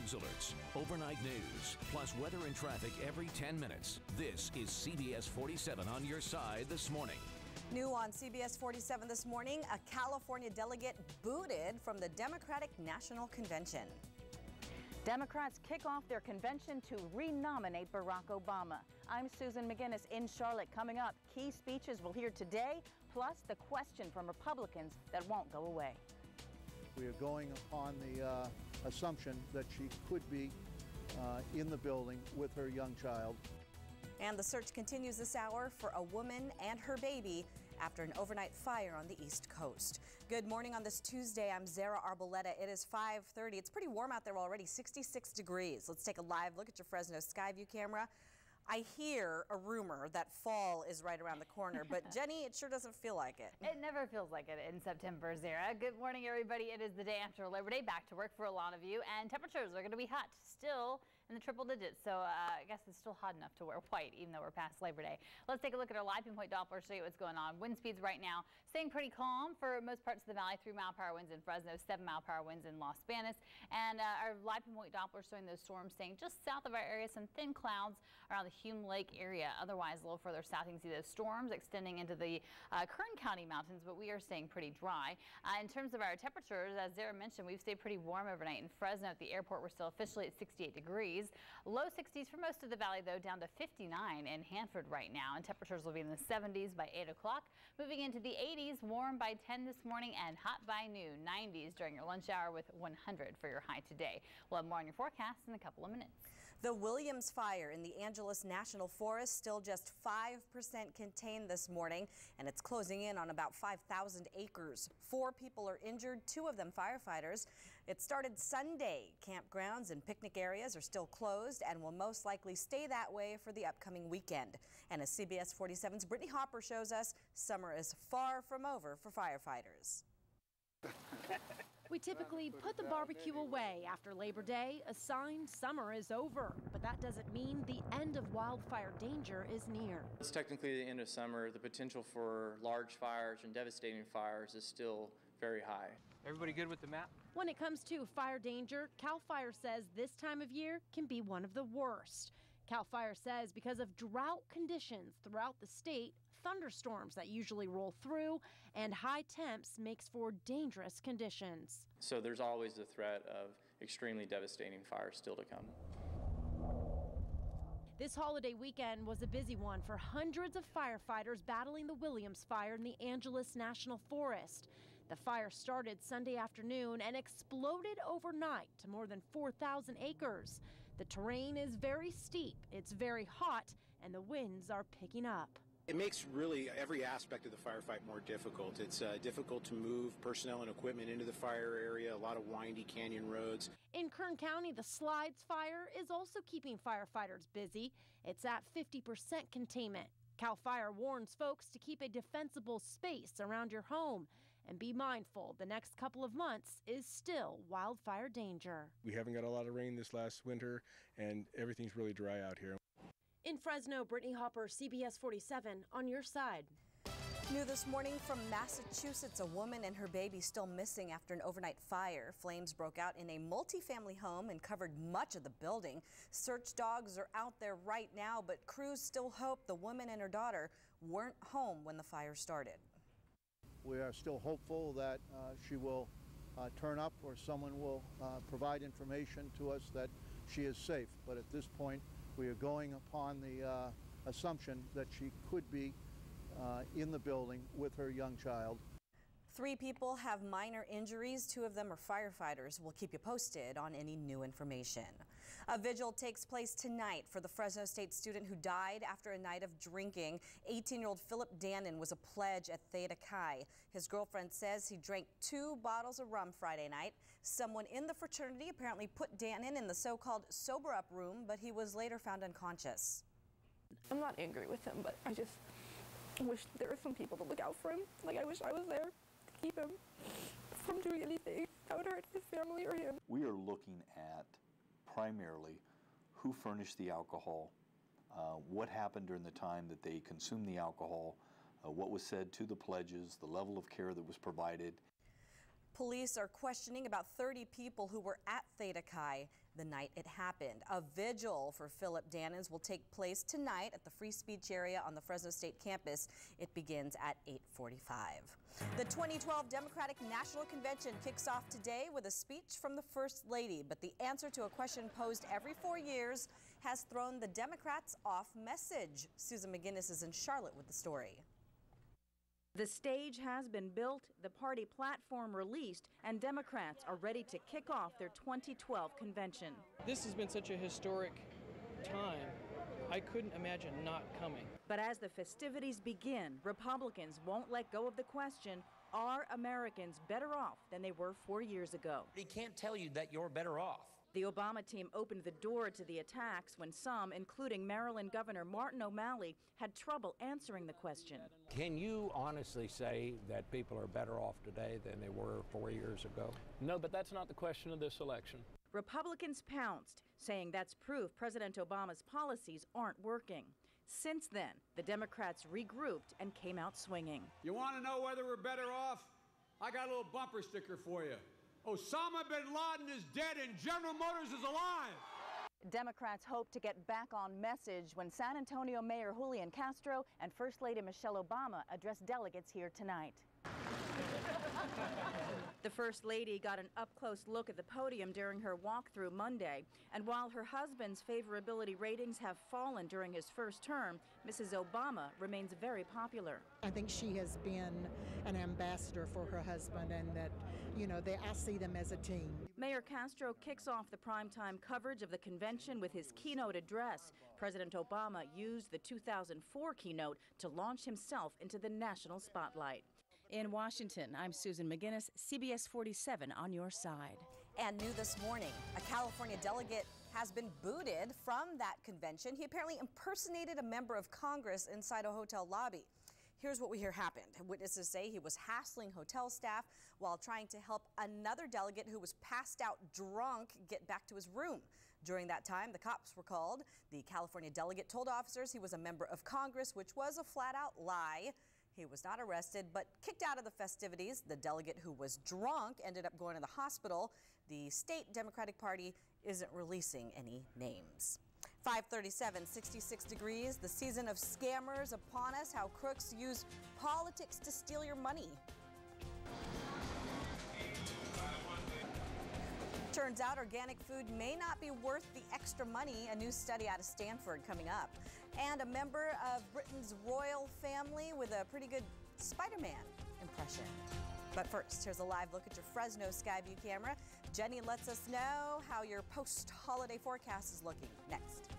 news alerts, overnight news, plus weather and traffic every 10 minutes. This is CBS 47 on your side this morning. New on CBS 47 this morning, a California delegate booted from the Democratic National Convention. Democrats kick off their convention to re-nominate Barack Obama. I'm Susan McGinnis in Charlotte. Coming up, key speeches we'll hear today, plus the question from Republicans that won't go away. We are going upon the assumption that she could be in the building with her young child. And the search continues this hour for a woman and her baby after an overnight fire on the East Coast. Good morning on this Tuesday. I'm Zara Arboleta. It is 5:30. It's pretty warm out there already, 66 degrees. Let's take a live look at your Fresno Skyview camera. I hear a rumor that fall is right around the corner, but Jenny, it sure doesn't feel like it. It never feels like it in September, Zara. Good morning, everybody. It is the day after Labor Day, back to work for a lot of you, and temperatures are going to be hot, still in the triple digits, so I guess it's still hot enough to wear white, even though we're past Labor Day. Let's take a look at our live pinpoint Doppler, show you what's going on. Wind speeds right now staying pretty calm for most parts of the valley. 3-mile-per-hour winds in Fresno, 7-mile-per-hour winds in Los Banos, and our live pinpoint Doppler showing those storms staying just south of our area, some thin clouds around the Hume Lake area. Otherwise, a little further south, you can see those storms extending into the Kern County mountains, but we are staying pretty dry. In terms of our temperatures, as Zara mentioned, we've stayed pretty warm overnight. In Fresno at the airport, we're still officially at 68 degrees. Low 60s for most of the valley, though, down to 59 in Hanford right now. And temperatures will be in the 70s by 8 o'clock. Moving into the 80s, warm by 10 this morning and hot by noon. 90s during your lunch hour with 100 for your high today. We'll have more on your forecast in a couple of minutes. The Williams fire in the Angeles National Forest still just 5% contained this morning, and it's closing in on about 5,000 acres. 4 people are injured, 2 of them firefighters. It started Sunday. Campgrounds and picnic areas are still closed and will most likely stay that way for the upcoming weekend. And as CBS 47's Brittany Hopper shows us, summer is far from over for firefighters. We typically put the barbecue away after Labor Day, a sign summer is over. But that doesn't mean the end of wildfire danger is near. It's technically the end of summer. The potential for large fires and devastating fires is still very high. Everybody good with the map? When it comes to fire danger, CAL FIRE says this time of year can be one of the worst. CAL FIRE says because of drought conditions throughout the state, thunderstorms that usually roll through, and high temps makes for dangerous conditions. So there's always the threat of extremely devastating fires still to come. This holiday weekend was a busy one for hundreds of firefighters battling the Williams fire in the Angeles National Forest. The fire started Sunday afternoon and exploded overnight to more than 4,000 acres. The terrain is very steep, it's very hot, and the winds are picking up. It makes really every aspect of the firefight more difficult. It's difficult to move personnel and equipment into the fire area, a lot of windy canyon roads. In Kern County, the Slides fire is also keeping firefighters busy. It's at 50% containment. CAL FIRE warns folks to keep a defensible space around your home and be mindful the next couple of months is still wildfire danger. We haven't got a lot of rain this last winter and everything's really dry out here. In Fresno, Brittany Hopper, CBS 47 on your side. New this morning from Massachusetts, a woman and her baby still missing after an overnight fire. Flames broke out in a multifamily home and covered much of the building. Search dogs are out there right now, but crews still hope the woman and her daughter weren't home when the fire started. We are still hopeful that she will turn up or someone will provide information to us that she is safe. But at this point, we are going upon the assumption that she could be in the building with her young child. 3 people have minor injuries. 2 of them are firefighters. We'll keep you posted on any new information. A vigil takes place tonight for the Fresno State student who died after a night of drinking. 18-year-old Philip Dannon was a pledge at Theta Chi. His girlfriend says he drank 2 bottles of rum Friday night. Someone in the fraternity apparently put Dannon in the so-called sober-up room, but he was later found unconscious. I'm not angry with him, but I just wish there were some people to look out for him. Like, I wish I was there to keep him from doing anything that would hurt his family or him. We are looking at primarily who furnished the alcohol, what happened during the time that they consumed the alcohol, what was said to the pledges, the level of care that was provided. Police are questioning about 30 people who were at Theta Chi the night it happened. A vigil for Philip Dannons will take place tonight at the Free Speech area on the Fresno State campus. It begins at 8:45. The 2012 Democratic National Convention kicks off today with a speech from the First Lady, but the answer to a question posed every 4 years has thrown the Democrats off message. Susan McGinnis is in Charlotte with the story. The stage has been built, the party platform released, and Democrats are ready to kick off their 2012 convention. This has been such a historic time. I couldn't imagine not coming. But as the festivities begin, Republicans won't let go of the question, are Americans better off than they were 4 years ago? He can't tell you that you're better off. The Obama team opened the door to the attacks when some, including Maryland Governor Martin O'Malley, had trouble answering the question. Can you honestly say that people are better off today than they were 4 years ago? No, but that's not the question of this election. Republicans pounced, saying that's proof President Obama's policies aren't working. Since then, the Democrats regrouped and came out swinging. You want to know whether we're better off? I got a little bumper sticker for you. Osama bin Laden is dead and General Motors is alive. Democrats hope to get back on message when San Antonio Mayor Julian Castro and First Lady Michelle Obama address delegates here tonight. The First Lady got an up-close look at the podium during her walkthrough Monday, and while her husband's favorability ratings have fallen during his first term, Mrs. Obama remains very popular. I think she has been an ambassador for her husband, and that, I see them as a team. Mayor Castro kicks off the primetime coverage of the convention with his keynote address. President Obama used the 2004 keynote to launch himself into the national spotlight. In Washington, I'm Susan McGinnis, CBS 47 on your side. And new this morning, a California delegate has been booted from that convention. He apparently impersonated a member of Congress inside a hotel lobby. Here's what we hear happened. Witnesses say he was hassling hotel staff while trying to help another delegate who was passed out drunk get back to his room. During that time, the cops were called. The California delegate told officers he was a member of Congress, which was a flat-out lie. He was not arrested, but kicked out of the festivities. The delegate who was drunk ended up going to the hospital. The state Democratic Party isn't releasing any names. 5:37, 66 degrees. The season of scammers upon us, how crooks use politics to steal your money. Turns out organic food may not be worth the extra money. A new study out of Stanford coming up. And a member of Britain's royal family with a pretty good Spider-Man impression. But first, here's a live look at your Fresno Skyview camera. Jenny lets us know how your post-holiday forecast is looking next.